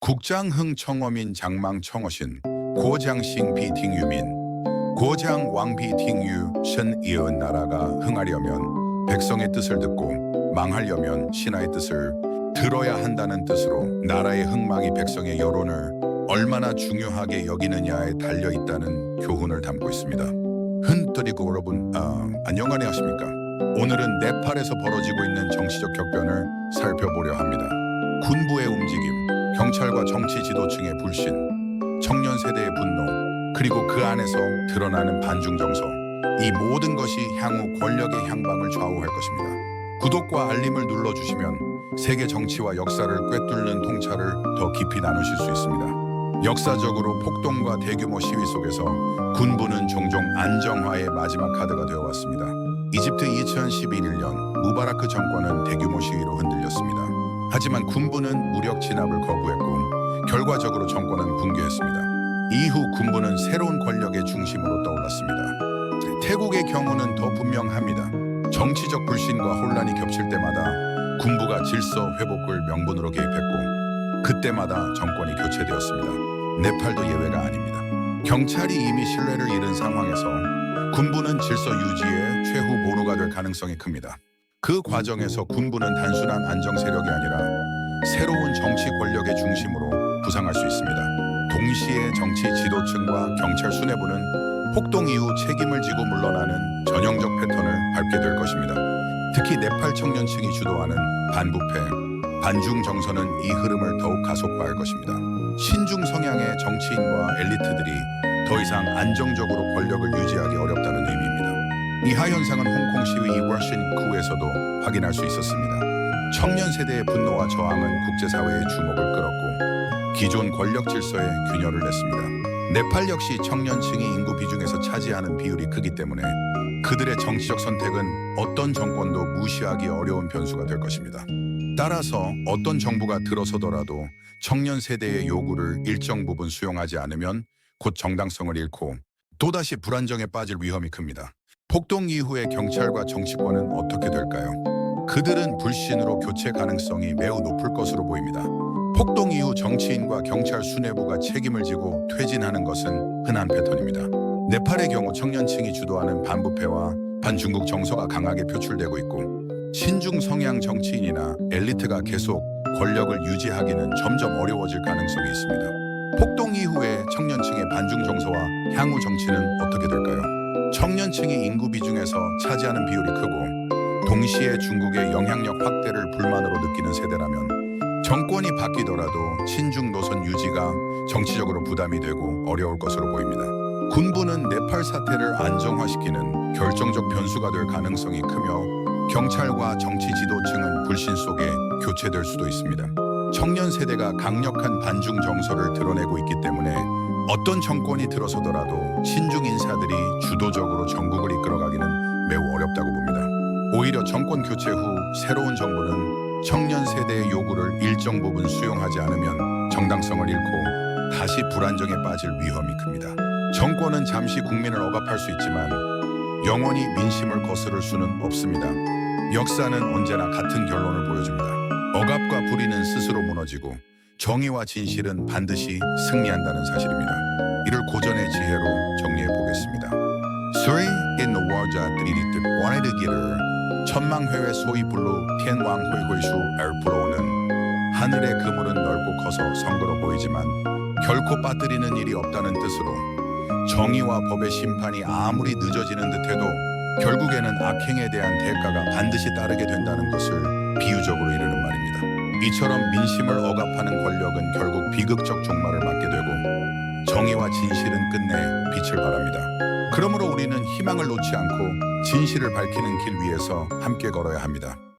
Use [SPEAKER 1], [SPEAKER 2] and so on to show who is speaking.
[SPEAKER 1] 국장흥 청어민 장망 청어신 고장싱 비팅유민 고장 왕비팅유 신이은 나라가 흥하려면 백성의 뜻을 듣고 망하려면 신하의 뜻을 들어야 한다는 뜻으로 나라의 흥망이 백성의 여론을 얼마나 중요하게 여기느냐에 달려있다는 교훈을 담고 있습니다. 흔뜨리고 여러분 안녕하십니까? 오늘은 네팔에서 벌어지고 있는 정치적 격변을 살펴보려 합니다. 군부의 움직임, 경찰과 정치 지도층의 불신, 청년 세대의 분노, 그리고 그 안에서 드러나는 반중 정서, 이 모든 것이 향후 권력의 향방을 좌우할 것입니다. 구독과 알림을 눌러주시면 세계 정치와 역사를 꿰뚫는 통찰을 더 깊이 나누실 수 있습니다. 역사적으로 폭동과 대규모 시위 속에서 군부는 종종 안정화의 마지막 카드가 되어왔습니다. 이집트 2011년 무바라크 정권은 대규모 시위로 흔들렸습니다. 하지만 군부는 무력 진압을 거부했고 결과적으로 정권은 붕괴했습니다. 이후 군부는 새로운 권력의 중심으로 떠올랐습니다. 태국의 경우는 더 분명합니다. 정치적 불신과 혼란이 겹칠 때마다 군부가 질서 회복을 명분으로 개입했고 그때마다 정권이 교체되었습니다. 네팔도 예외가 아닙니다. 경찰이 이미 신뢰를 잃은 상황에서 군부는 질서 유지의 최후 보루가 될 가능성이 큽니다. 그 과정에서 군부는 단순한 안정 세력이 아니라 새로운 정치 권력의 중심으로 부상할 수 있습니다. 동시에 정치 지도층과 경찰 수뇌부는 폭동 이후 책임을 지고 물러나는 전형적 패턴을 밟게 될 것입니다. 특히 네팔 청년층이 주도하는 반부패, 반중 정서는 이 흐름을 더욱 가속화할 것입니다. 신중 성향의 정치인과 엘리트들이 더 이상 안정적으로 권력을 유지하기 어렵다는 의미입니다. 이하 현상은 홍콩 시위 워싱크에서도 확인할 수 있었습니다. 청년 세대의 분노와 저항은 국제사회의 주목을 끌었고 기존 권력 질서에 균열을 냈습니다. 네팔 역시 청년층이 인구 비중에서 차지하는 비율이 크기 때문에 그들의 정치적 선택은 어떤 정권도 무시하기 어려운 변수가 될 것입니다. 따라서 어떤 정부가 들어서더라도 청년 세대의 요구를 일정 부분 수용하지 않으면 곧 정당성을 잃고 또다시 불안정에 빠질 위험이 큽니다. 폭동 이후의 경찰과 정치권은 어떻게 될까요? 그들은 불신으로 교체 가능성이 매우 높을 것으로 보입니다. 폭동 이후 정치인과 경찰 수뇌부가 책임을 지고 퇴진하는 것은 흔한 패턴입니다. 네팔의 경우 청년층이 주도하는 반부패와 반중국 정서가 강하게 표출되고 있고 신중 성향 정치인이나 엘리트가 계속 권력을 유지하기는 점점 어려워질 가능성이 있습니다. 폭동 이후에 청년층의 반중 정서와 향후 정치는 어떻게 될까요? 청년층이 인구 비중에서 차지하는 비율이 크고 동시에 중국의 영향력 확대를 불만으로 느끼는 세대라면 정권이 바뀌더라도 친중 노선 유지가 정치적으로 부담이 되고 어려울 것으로 보입니다. 군부는 네팔 사태를 안정화시키는 결정적 변수가 될 가능성이 크며 경찰과 정치 지도층은 불신 속에 교체될 수도 있습니다. 청년 세대가 강력한 반중 정서를 드러내고 있기 때문에 어떤 정권이 들어서더라도 친중 인사들이 주도적으로 전국을 이끌어가기는 매우 어렵다고 봅니다. 오히려 정권 교체 후 새로운 정부는 청년 세대의 요구를 일정 부분 수용하지 않으면 정당성을 잃고 다시 불안정에 빠질 위험이 큽니다. 정권은 잠시 국민을 억압할 수 있지만 영원히 민심을 거스를 수는 없습니다. 역사는 언제나 같은 결론을 보여줍니다. 억압과 불의는 스스로 무너지고 정의와 진실은 반드시 승리한다는 사실입니다. 이를 고전의 지혜로 정리해 보겠습니다. Three in the world 드리리뜻 원해드 길을 천망회회 소이불로 텐왕회회슈 엘프로는 하늘의 그물은 넓고 커서 성그러 보이지만 결코 빠뜨리는 일이 없다는 뜻으로 정의와 법의 심판이 아무리 늦어지는 듯해도 결국에는 악행에 대한 대가가 반드시 따르게 된다는 것을 비유적으로 이르는 말입니다. 이처럼 민심을 억압하는 권력은 결국 비극적 종말을 맞게 되고 정의와 진실은 끝내 빛을 발합니다. 그러므로 우리는 희망을 놓지 않고 진실을 밝히는 길 위에서 함께 걸어야 합니다.